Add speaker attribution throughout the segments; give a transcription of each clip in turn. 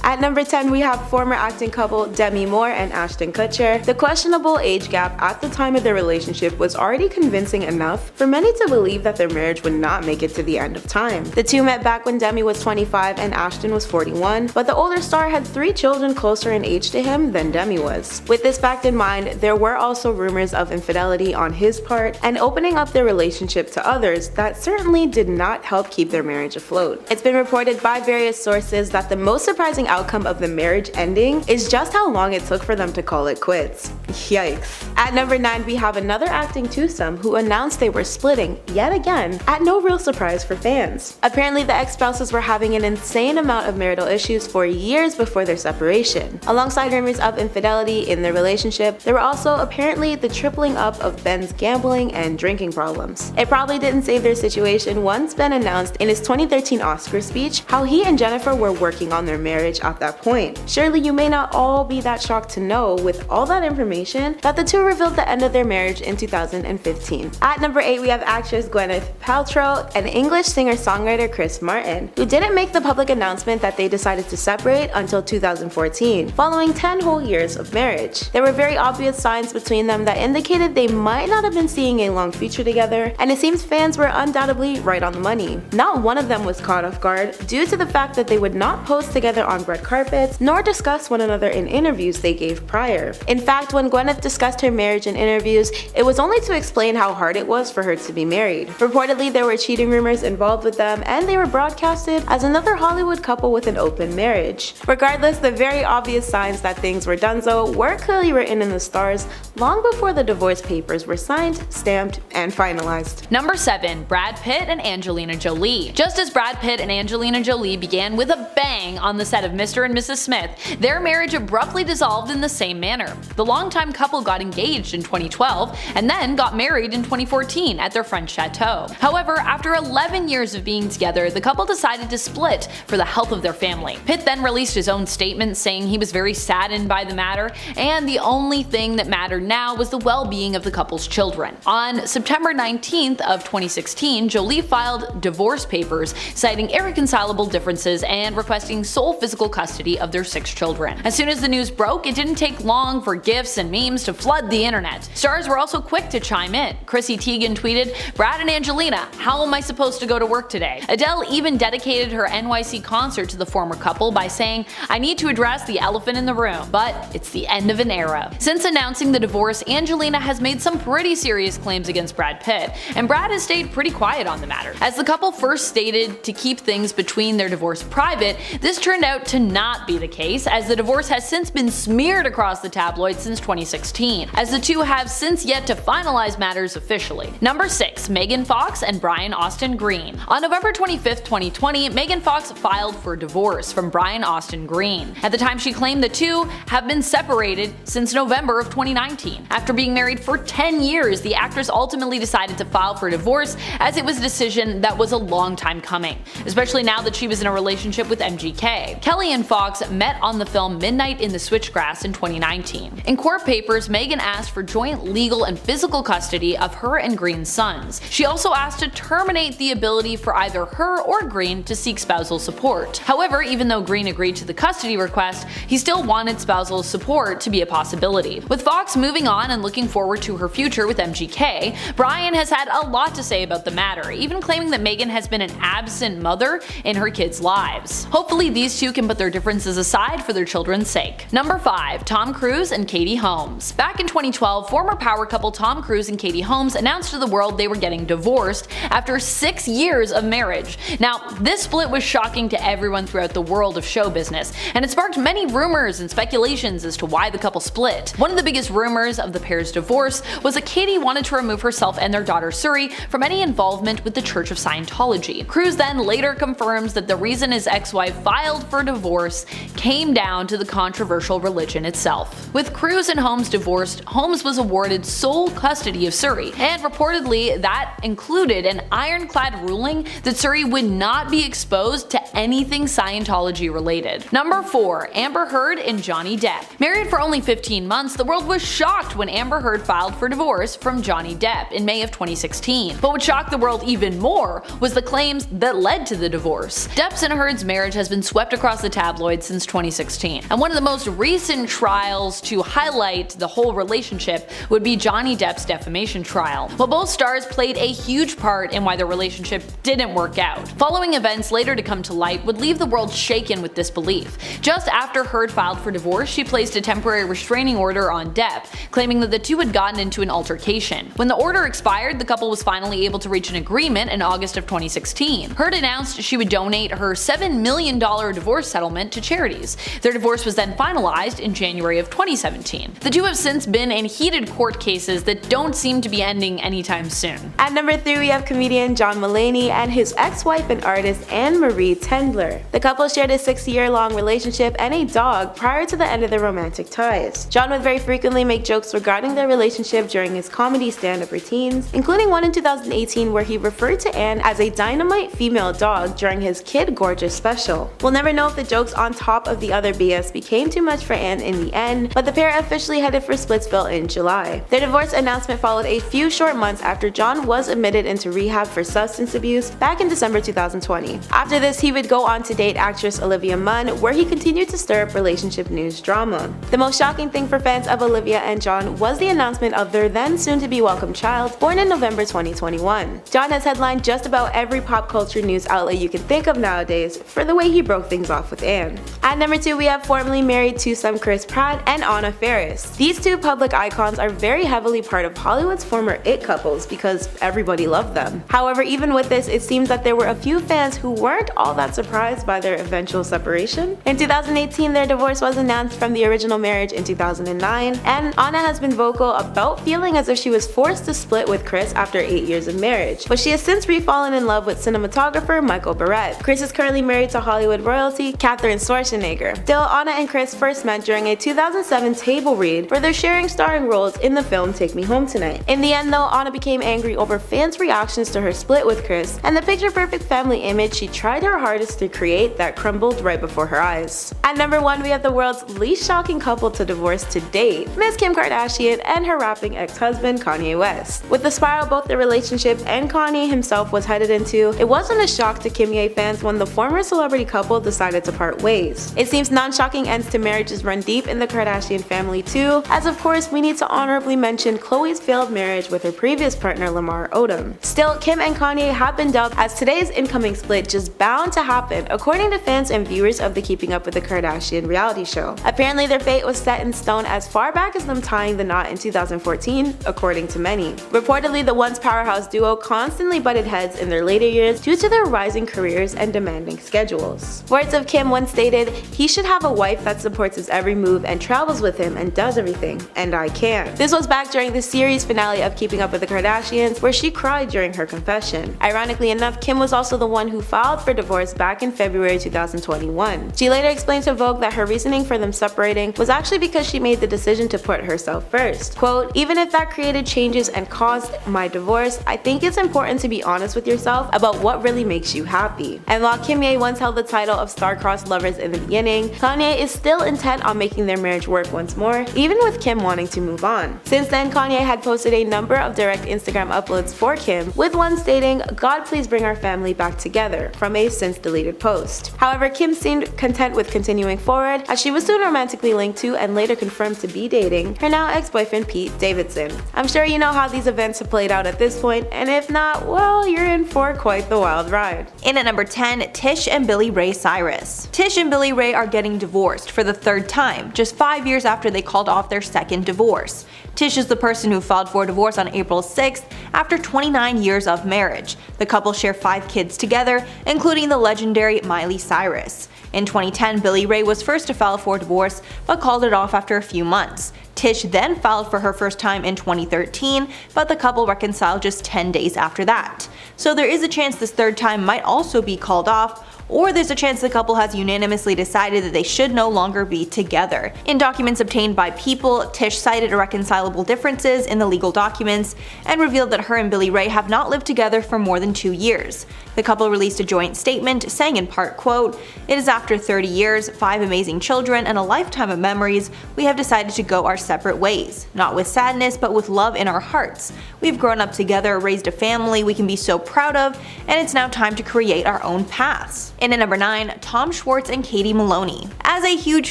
Speaker 1: At number 10, we have former acting couple Demi and Ashton Kutcher. The questionable age gap at the time of their relationship was already convincing enough for many to believe that their marriage would not make it to the end of time. The two met back when Demi was 25 and Ashton was 41, but the older star had 3 children closer in age to him than Demi was. With this fact in mind, there were also rumors of infidelity on his part and opening up their relationship to others that certainly did not help keep their marriage afloat. It's been reported by various sources that the most surprising outcome of the marriage ending is just how long it took for them to call it quits. Yikes. At number 9, we have another acting twosome who announced they were splitting yet again, at no real surprise for fans. Apparently the ex-spouses were having an insane amount of marital issues for years before their separation. Alongside rumors of infidelity in their relationship, there were also apparently the tripling up of Ben's gambling and drinking problems. It probably didn't save their situation once Ben announced in his 2013 Oscar speech how he and Jennifer were working on their marriage at that point. Surely you may not all be that shocked to know, with all that information, that the two revealed the end of their marriage in 2015. At number 8, we have actress Gwyneth Paltrow and English singer-songwriter Chris Martin, who didn't make the public announcement that they decided to separate until 2014, following 10 whole years of marriage. There were very obvious signs between them that indicated they might not have been seeing a long future together, and it seems fans were undoubtedly right on the money. Not one of them was caught off guard due to the fact that they would not pose together on red carpets nor discuss one another in interviews they gave prior. In fact, when Gwyneth discussed her marriage in interviews, it was only to explain how hard it was for her to be married. Reportedly, there were cheating rumors involved with them, and they were broadcasted as another Hollywood couple with an open marriage. Regardless, the very obvious signs that things were donezo were clearly written in the stars long before the divorce papers were signed, stamped, and finalized.
Speaker 2: Number 7. Brad Pitt and Angelina Jolie. Just as Brad Pitt and Angelina Jolie began with a bang on the set of Mr. and Mrs. Smith, their marriage abruptly dissolved in the same manner. The longtime couple got engaged in 2012 and then got married in 2014 at their French chateau. However, after 11 years of being together, the couple decided to split for the health of their family. Pitt then released his own statement saying he was very saddened by the matter, and the only thing that mattered now was the well-being of the couple's children. On September 19th of 2016, Jolie filed divorce papers citing irreconcilable differences and requesting sole physical custody of their 6 children. As soon as the news broke, it didn't take long for gifs and memes to flood the internet. Stars were also quick to chime in. Chrissy Teigen tweeted, "Brad and Angelina, how am I supposed to go to work today?" Adele even dedicated her NYC concert to the former couple by saying, "I need to address the elephant in the room, but it's the end of an era." Since announcing the divorce, Angelina has made some pretty serious claims against Brad Pitt, and Brad has stayed pretty quiet on the matter. As the couple first stated to keep things between their divorce private, this turned out to not be the case, as the divorce has since been smeared across the tabloids since 2016, as the two have since yet to finalize matters officially. Number 6. Megan Fox and Brian Austin Green. On November 25th, 2020, Megan Fox filed for divorce from Brian Austin Green. At the time, she claimed the two have been separated since November of 2019. After being married for 10 years, the actress ultimately decided to file for divorce, as it was a decision that was a long time coming, especially now that she was in a relationship with MGK. Kelly and Fox met on the film Midnight in the Switchgrass in 2019. In court papers, Megan asked for joint legal and physical custody of her and Green's sons. She also asked to terminate the ability for either her or Green to seek spousal support. However, even though Green agreed to the custody request, he still wanted spousal support to be a possibility. With Fox moving on and looking forward to her future with MGK, Brian has had a lot to say about the matter, even claiming that Megan has been an absent mother in her kids' lives. Hopefully these two can put their differences aside for their children's sake. Number 5. Tom Cruise and Katie Holmes. Back in 2012, former power couple Tom Cruise and Katie Holmes announced to the world they were getting divorced after 6 years of marriage. Now, this split was shocking to everyone throughout the world of show business, and it sparked many rumors and speculations as to why the couple split. One of the biggest rumors of the pair's divorce was that Katie wanted to remove herself and their daughter Suri from any involvement with the Church of Scientology. Cruise then later confirms that the reason his ex-wife filed for divorce came down to the controversial religion itself. With Cruise and Holmes divorced, Holmes was awarded sole custody of Suri, and reportedly that included an ironclad ruling that Suri would not be exposed to anything Scientology related. Number 4. Amber Heard and Johnny Depp. Married for only 15 months, the world was shocked when Amber Heard filed for divorce from Johnny Depp in May of 2016. But what shocked the world even more was the claims that led to the divorce. Depp's and Heard's marriage has been swept across the tabloids since 2016. And one of the most recent trials to highlight the whole relationship would be Johnny Depp's defamation trial. While both stars played a huge part in why their relationship didn't work out, following events later to come to light would leave the world shaken with disbelief. Just after Heard filed for divorce, she placed a temporary restraining order on Depp, claiming that the two had gotten into an altercation. When the order expired, the couple was finally able to reach an agreement in August of 2016. Heard announced she would donate her $7 million divorce settlement to charities. Their divorce was then finalized in January of 2017. The two have since been in heated court cases that don't seem to be ending anytime soon.
Speaker 1: At number 3, we have comedian John Maloney and his ex-wife and artist Anne-Marie Tendler. The couple shared a 6-year-long relationship and a dog prior to the end of their romantic ties. John would very frequently make jokes regarding their relationship during his comedy stand-up routines, including one in 2018 where he referred to Anne as a dynamite female dog during his Kid Gorgeous special. We'll never know if the jokes on top of the other BS became too much for Anne in the end, but the pair officially headed for Splitsville in July. Their divorce announcement followed a few short months after John was admitted into rehab for substance abuse back in December 2020. After this, he would go on to date actress Olivia Munn, where he continued to stir up relationship news drama. The most shocking thing for fans of Olivia and John was the announcement of their then soon-to-be welcome child, born in November 2021. John has headlined just about every pop culture news outlet you can think of nowadays for the way he broke things off with Anne. At number 2, we have formerly married twosome Chris Pratt and Anna Faris. These two public icons are very heavily part of Hollywood's former it couples because everybody loved them. However, even with this, it seems that there were a few fans who weren't all that surprised by their eventual separation. In 2018, their divorce was announced from the original marriage in 2009, and Anna has been vocal about feeling as if she was forced to split with Chris after 8 years of marriage, but she has since re-fallen in love with cinematographer Michael Barrett. Chris is currently married to Hollywood royalty Catherine Schwarzenegger. Still, Anna and Chris first met during a 2007 table read where they're sharing starring roles in the film Take Me Home Tonight. In the end though, Anna became angry over fans' reactions to her split with Chris and the picture-perfect family image she tried her hardest to create that crumbled right before her eyes. At number 1, we have the world's least shocking couple to divorce to date, Miss Kim Kardashian and her rapping ex-husband Kanye West. With the spiral both the relationship and Kanye himself was headed into, it wasn't a shock to Kimye fans when the former celebrity couple decided to part ways. It seems non-shocking ends to marriages run deep in the Kardashian family too, as of course we need to honorably mention Khloe's failed marriage with her previous partner Lamar Odom. Still, Kim and Kanye have been dubbed as today's incoming split just bound to happen, according to fans and viewers of the Keeping Up with the Kardashian reality show. Apparently their fate was set in stone as far back as them tying the knot in 2014, according to many. Reportedly, the once powerhouse duo constantly butted heads in their later years due to their rising careers and demanding schedules. Words of Kim once stated, "He should have a wife that supports his every move and travels with him and does everything, and I can't." This was back during the series finale of Keeping Up with the Kardashians, where she cried during her confession. Ironically enough, Kim was also the one who filed for divorce back in February 2021. She later explained to Vogue that her reasoning for them separating was actually because she made the decision to put herself first. Quote, "Even if that created changes and caused my divorce, I think it's important to be honest with yourself about what really makes you happy." And while Kimye once held the title of star-crossed lovers in the beginning, Kanye is still intent on making their marriage work once more, even with Kim wanting to move on. Since then, Kanye had posted a number of direct Instagram uploads for Kim, with one stating, "God please bring our family back together," from a since deleted post. However, Kim seemed content with continuing forward, as she was soon romantically linked to and later confirmed to be dating her now ex-boyfriend Pete Davidson. I'm sure you know how these events have played out at this point, and if not, well, you're in for quite the wild ride.
Speaker 3: In at number 10, Tish and Billy Ray Cyrus. Tish and Billy Ray are getting divorced for the third time, just 5 years after they called off their second divorce. Tish is the person who filed for divorce on April 6th after 29 years of marriage. The couple share 5 kids together, including the legendary Miley Cyrus. In 2010, Billy Ray was first to file for divorce, but called it off after a few months. Tish then filed for her first time in 2013, but the couple reconciled just 10 days after that. So there is a chance this third time might also be called off, or there's a chance the couple has unanimously decided that they should no longer be together. In documents obtained by People, Tish cited irreconcilable differences in the legal documents and revealed that her and Billy Ray have not lived together for more than 2 years. The couple released a joint statement saying in part, quote, "It is after 30 years, 5 amazing children, and a lifetime of memories, we have decided to go our separate ways. Not with sadness, but with love in our hearts. We've grown up together, raised a family we can be so proud of, and it's now time to create our own paths. And at number 9, Tom Schwartz and Katie Maloney. As a huge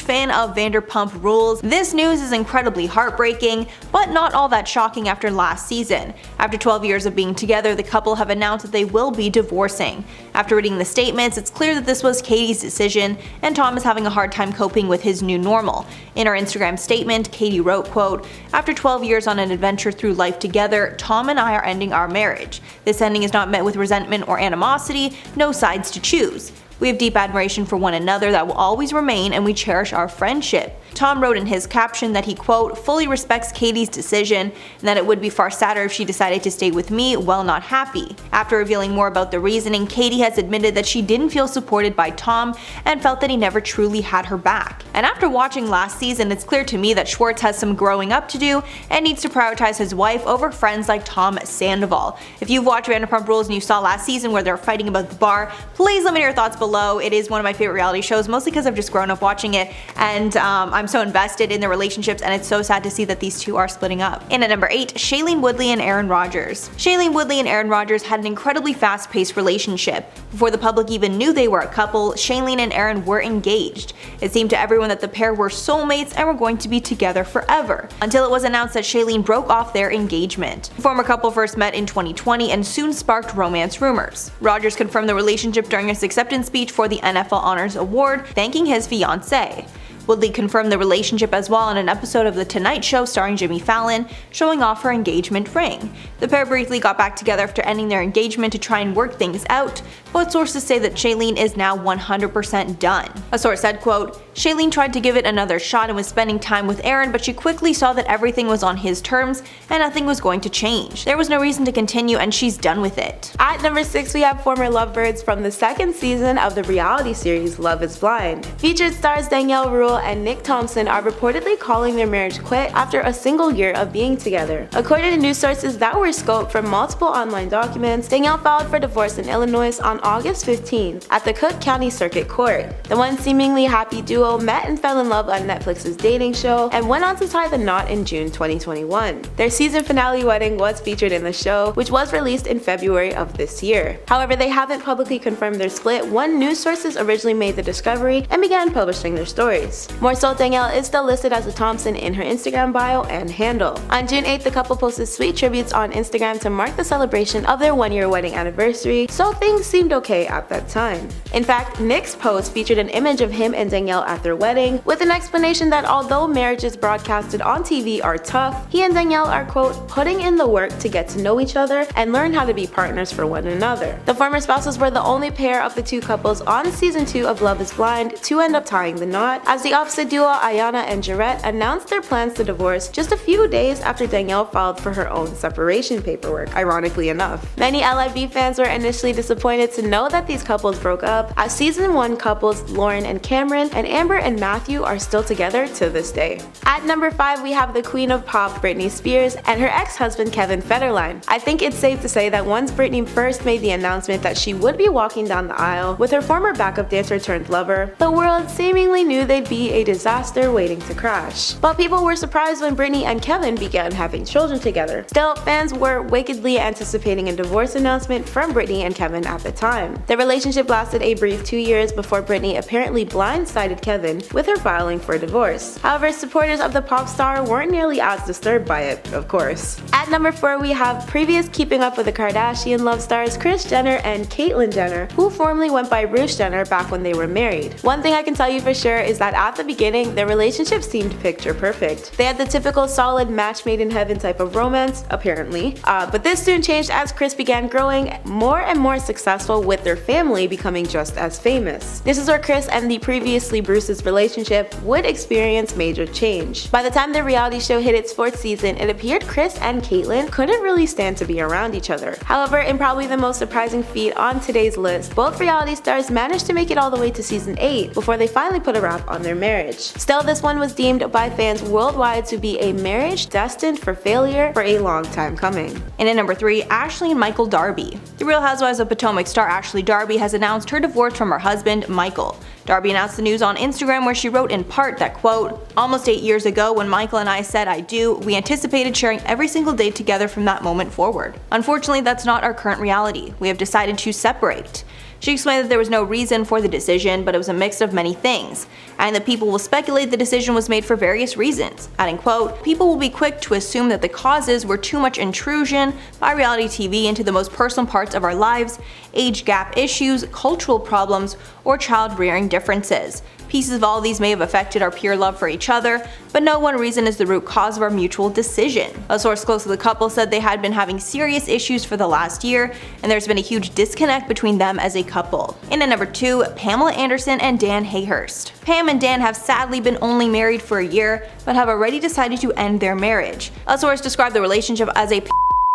Speaker 3: fan of Vanderpump Rules, this news is incredibly heartbreaking, but not all that shocking after last season. After 12 years of being together, the couple have announced that they will be divorcing. After reading the statements, it's clear that this was Katie's decision, and Tom is having a hard time coping with his new normal. In her Instagram statement, Katie wrote, quote, "After 12 years on an adventure through life together, Tom and I are ending our marriage. This ending is not met with resentment or animosity, no sides to choose. We have deep admiration for one another that will always remain, and we cherish our friendship." Tom wrote in his caption that he, quote, "fully respects Katie's decision and that it would be far sadder if she decided to stay with me while not happy." After revealing more about the reasoning, Katie has admitted that she didn't feel supported by Tom and felt that he never truly had her back. And after watching last season, it's clear to me that Schwartz has some growing up to do and needs to prioritize his wife over friends like Tom Sandoval. If you've watched Vanderpump Rules and you saw last season where they're fighting about the bar, please let me know your thoughts below. It is one of my favorite reality shows, mostly because I've just grown up watching it, and I'm so invested in their relationships, and it's so sad to see that these two are splitting up. And at number 8, Shailene Woodley and Aaron Rodgers. Shailene Woodley and Aaron Rodgers had an incredibly fast-paced relationship. Before the public even knew they were a couple, Shailene and Aaron were engaged. It seemed to everyone that the pair were soulmates and were going to be together forever, until it was announced that Shailene broke off their engagement. The former couple first met in 2020 and soon sparked romance rumors. Rodgers confirmed the relationship during his acceptance speech for the NFL Honors Award, thanking his fiancée. Woodley confirmed the relationship as well in an episode of The Tonight Show starring Jimmy Fallon, showing off her engagement ring. The pair briefly got back together after ending their engagement to try and work things out, but sources say that Shailene is now 100% done. A source said, quote, "Shailene tried to give it another shot and was spending time with Aaron, but she quickly saw that everything was on his terms and nothing was going to change. There was no reason to continue and she's done with it."
Speaker 1: At number 6, we have former lovebirds from the second season of the reality series Love is Blind. Featured stars Danielle Rule and Nick Thompson are reportedly calling their marriage quit after a single year of being together. According to news sources that were scoped from multiple online documents, Danielle filed for divorce in Illinois on August 15th at the Cook County Circuit Court. The once seemingly happy duo met and fell in love on Netflix's dating show and went on to tie the knot in June 2021. Their season finale wedding was featured in the show, which was released in February of this year. However, they haven't publicly confirmed their split when news sources originally made the discovery and began publishing their stories. More so, Danielle is still listed as a Thompson in her Instagram bio and handle. On June 8th, the couple posted sweet tributes on Instagram to mark the celebration of their one-year wedding anniversary, so things seemed okay at that time. In fact, Nick's post featured an image of him and Danielle at their wedding, with an explanation that although marriages broadcasted on TV are tough, he and Danielle are, quote, putting in the work to get to know each other and learn how to be partners for one another. The former spouses were the only pair of the two couples on season 2 of Love is Blind to end up tying the knot, as the opposite duo Ayana and Garrett announced their plans to divorce just a few days after Danielle filed for her own separation paperwork, ironically enough. Many LIB fans were initially disappointed to know that these couples broke up, as season 1 couples Lauren and Cameron and Amber and Matthew are still together to this day. At number 5, we have the queen of pop Britney Spears and her ex-husband Kevin Federline. I think it's safe to say that once Britney first made the announcement that she would be walking down the aisle with her former backup dancer turned lover, the world seemingly knew they'd be a disaster waiting to crash. But people were surprised when Britney and Kevin began having children together. Still, fans were wickedly anticipating a divorce announcement from Britney and Kevin at the time. The relationship lasted a brief 2 years before Britney apparently blindsided Kevin with her filing for divorce. However, supporters of the pop star weren't nearly as disturbed by it, of course. At number 4, we have previous Keeping Up with the Kardashian love stars Kris Jenner and Caitlyn Jenner, who formerly went by Bruce Jenner back when they were married. One thing I can tell you for sure is that at the beginning, their relationship seemed picture perfect. They had the typical solid match made in heaven type of romance, apparently, but this soon changed as Kris began growing more and more successful, with their family becoming just as famous. This is where Kris and the previously Bruce's relationship would experience major change. By the time the reality show hit its 4th season, it appeared Kris and Caitlyn couldn't really stand to be around each other. However, in probably the most surprising feat on today's list, both reality stars managed to make it all the way to season 8 before they finally put a wrap on their marriage. Still, this one was deemed by fans worldwide to be a marriage destined for failure for a long time coming.
Speaker 3: And at number 3, Ashley and Michael Darby. The Real Housewives of Potomac star star Ashley Darby has announced her divorce from her husband, Michael. Darby announced the news on Instagram, where she wrote in part that, quote, "Almost 8 years ago when Michael and I said I do, we anticipated sharing every single day together from that moment forward. Unfortunately, that's not our current reality. We have decided to separate." She explained that there was no reason for the decision, but it was a mix of many things, and that people will speculate the decision was made for various reasons, adding, quote, "People will be quick to assume that the causes were too much intrusion by reality TV into the most personal parts of our lives, age gap issues, cultural problems, or child rearing differences. Pieces of all these may have affected our pure love for each other, but no one reason is the root cause of our mutual decision." A source close to the couple said they had been having serious issues for the last year, and there's been a huge disconnect between them as a couple. In at number 2, Pamela Anderson and Dan Hayhurst. Pam and Dan have sadly been only married for a year, but have already decided to end their marriage. A source described the relationship as a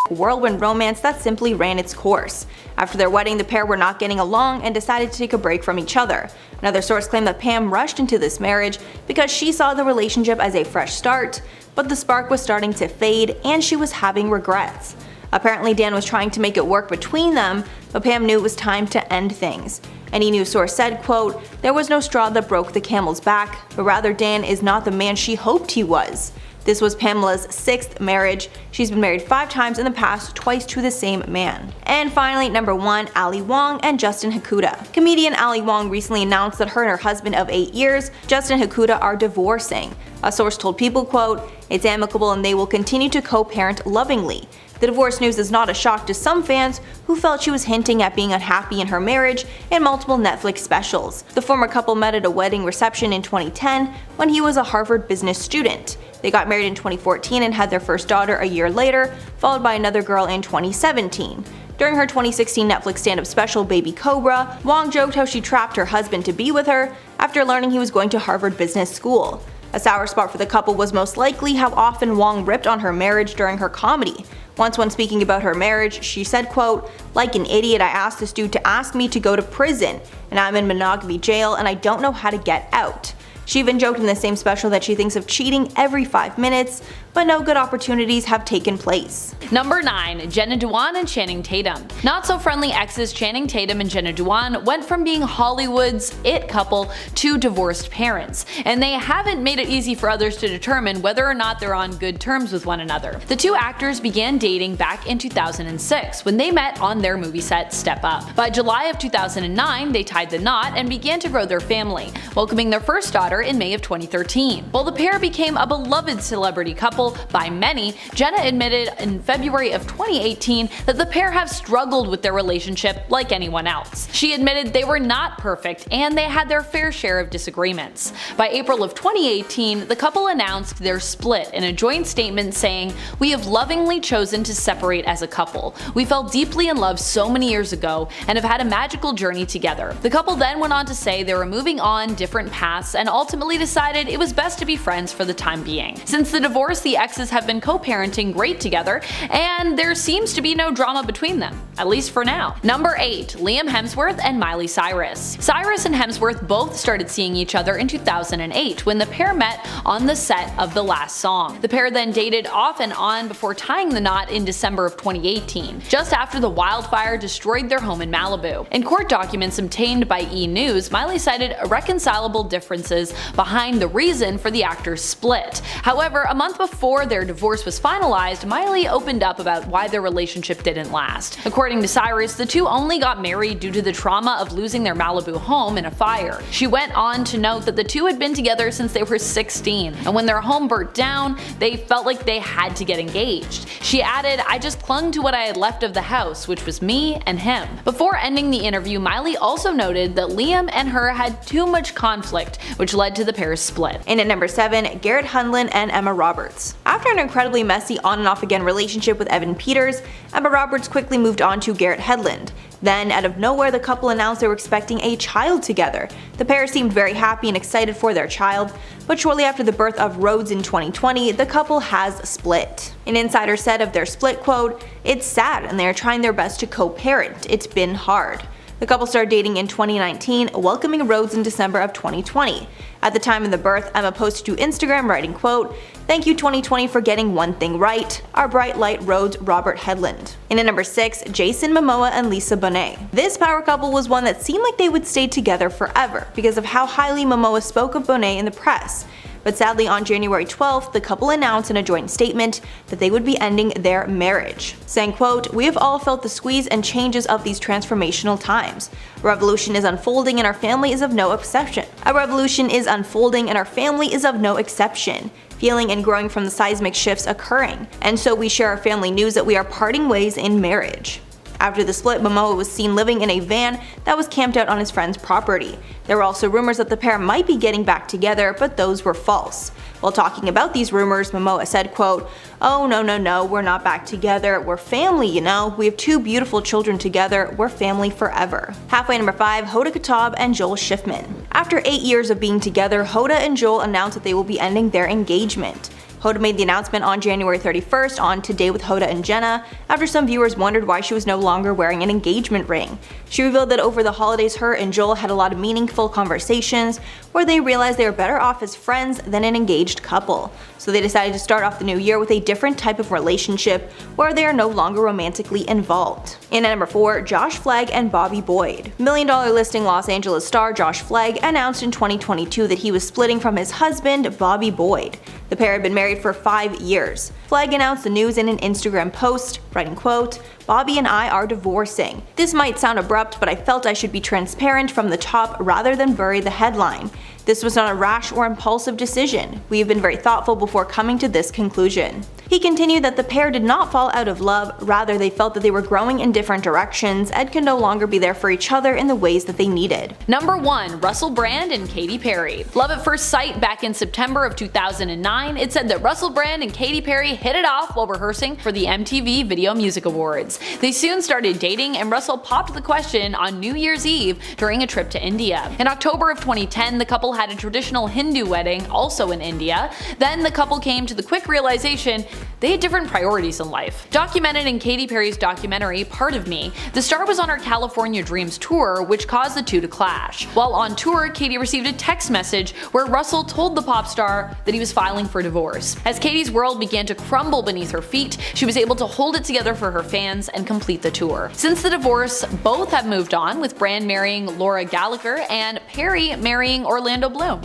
Speaker 3: whirlwind romance that simply ran its course. After their wedding, the pair were not getting along and decided to take a break from each other. Another source claimed that Pam rushed into this marriage because she saw the relationship as a fresh start, but the spark was starting to fade and she was having regrets. Apparently, Dan was trying to make it work between them, but Pam knew it was time to end things. Any news source said, quote, "There was no straw that broke the camel's back, but rather Dan is not the man she hoped he was." This was Pamela's 6th marriage. She's been married 5 times in the past, twice to the same man. And finally, number 1, Ali Wong and Justin Hakuta. Comedian Ali Wong recently announced that her and her husband of 8 years, Justin Hakuta, are divorcing. A source told People, quote, "It's amicable and they will continue to co-parent lovingly." The divorce news is not a shock to some fans who felt she was hinting at being unhappy in her marriage in multiple Netflix specials. The former couple met at a wedding reception in 2010 when he was a Harvard business student. They got married in 2014 and had their first daughter a year later, followed by another girl in 2017. During her 2016 Netflix stand-up special Baby Cobra, Wong joked how she trapped her husband to be with her after learning he was going to Harvard Business School. A sour spot for the couple was most likely how often Wong ripped on her marriage during her comedy. Once when speaking about her marriage, she said, quote, "Like an idiot, I asked this dude to ask me to go to prison, and I'm in monogamy jail and I don't know how to get out." She even joked in the same special that she thinks of cheating every 5 minutes, but no good opportunities have taken place.
Speaker 2: Number 9. Jenna Dewan and Channing Tatum. Not so friendly exes Channing Tatum and Jenna Dewan went from being Hollywood's it couple to divorced parents, and they haven't made it easy for others to determine whether or not they're on good terms with one another. The two actors began dating back in 2006 when they met on their movie set Step Up. By July of 2009, they tied the knot and began to grow their family, welcoming their first daughter in May of 2013. While the pair became a beloved celebrity couple by many, Jenna admitted in February of 2018 that the pair have struggled with their relationship like anyone else. She admitted they were not perfect and they had their fair share of disagreements. By April of 2018, the couple announced their split in a joint statement saying, "We have lovingly chosen to separate as a couple. We fell deeply in love so many years ago and have had a magical journey together." The couple then went on to say they were moving on different paths and ultimately decided it was best to be friends for the time being. Since the divorce, the exes have been co-parenting great together, and there seems to be no drama between them, at least for now. Number 8. Liam Hemsworth and Miley Cyrus. Cyrus and Hemsworth both started seeing each other in 2008 when the pair met on the set of The Last Song. The pair then dated off and on before tying the knot in December of 2018, just after the wildfire destroyed their home in Malibu. In court documents obtained by E! News, Miley cited irreconcilable differences behind the reason for the actors' split. However, a month before their divorce was finalized, Miley opened up about why their relationship didn't last. According to Cyrus, the two only got married due to the trauma of losing their Malibu home in a fire. She went on to note that the two had been together since they were 16, and when their home burnt down, they felt like they had to get engaged. She added, "I just clung to what I had left of the house, which was me and him." Before ending the interview, Miley also noted that Liam and her had too much conflict, which led to the pair's split.
Speaker 3: And at number 7, Garrett Hedllind and Emma Roberts. After an incredibly messy on and off again relationship with Evan Peters, Emma Roberts quickly moved on to Garrett Hedllind. Then, out of nowhere, the couple announced they were expecting a child together. The pair seemed very happy and excited for their child, but shortly after the birth of Rhodes in 2020, the couple has split. An insider said of their split, quote, "It's sad and they are trying their best to co-parent. It's been hard." The couple started dating in 2019, welcoming Rhodes in December of 2020. At the time of the birth, Emma posted to Instagram writing, quote, "Thank you 2020 for getting one thing right. Our bright light Rhodes Robert Hedllind." In at number 6, Jason Momoa and Lisa Bonet. This power couple was one that seemed like they would stay together forever because of how highly Momoa spoke of Bonet in the press. But sadly, on January 12th, the couple announced in a joint statement that they would be ending their marriage, saying, quote, "We have all felt the squeeze and changes of these transformational times. A revolution is unfolding and our family is of no exception. A revolution is unfolding and our family is of no exception. Feeling and growing from the seismic shifts occurring. And so we share our family news that we are parting ways in marriage." After the split, Momoa was seen living in a van that was camped out on his friend's property. There were also rumors that the pair might be getting back together, but those were false. While talking about these rumors, Momoa said, quote, "Oh no, we're not back together. We're family, you know. We have 2 beautiful children together. We're family forever." Halfway number 5, Hoda Kotb and Joel Schiffman. After 8 years of being together, Hoda and Joel announced that they will be ending their engagement. Hoda made the announcement on January 31st on Today with Hoda and Jenna, after some viewers wondered why she was no longer wearing an engagement ring. She revealed that over the holidays her and Joel had a lot of meaningful conversations where they realized they were better off as friends than an engaged couple. So they decided to start off the new year with a different type of relationship where they are no longer romantically involved. In at number 4, Josh Flagg and Bobby Boyd. $1 Million Listing Los Angeles star Josh Flagg announced in 2022 that he was splitting from his husband, Bobby Boyd. The pair had been married for 5 years. Flagg announced the news in an Instagram post, writing, quote, "Bobby and I are divorcing. This might sound abrupt, but I felt I should be transparent from the top rather than bury the headline. This was not a rash or impulsive decision. We have been very thoughtful before coming to this conclusion." He continued that the pair did not fall out of love, rather they felt that they were growing in different directions and could no longer be there for each other in the ways that they needed.
Speaker 2: Number 1, Russell Brand and Katy Perry. Love at first sight back in September of 2009, it said that Russell Brand and Katy Perry hit it off while rehearsing for the MTV Video Music Awards. They soon started dating and Russell popped the question on New Year's Eve during a trip to India. In October of 2010, the couple had a traditional Hindu wedding, also in India. Then the couple came to the quick realization they had different priorities in life. Documented in Katy Perry's documentary, Part of Me, the star was on her California Dreams tour, which caused the two to clash. While on tour, Katy received a text message where Russell told the pop star that he was filing for divorce. As Katy's world began to crumble beneath her feet, she was able to hold it together for her fans and complete the tour. Since the divorce, both have moved on, with Brand marrying Laura Gallagher and Perry marrying Orlando Bloom.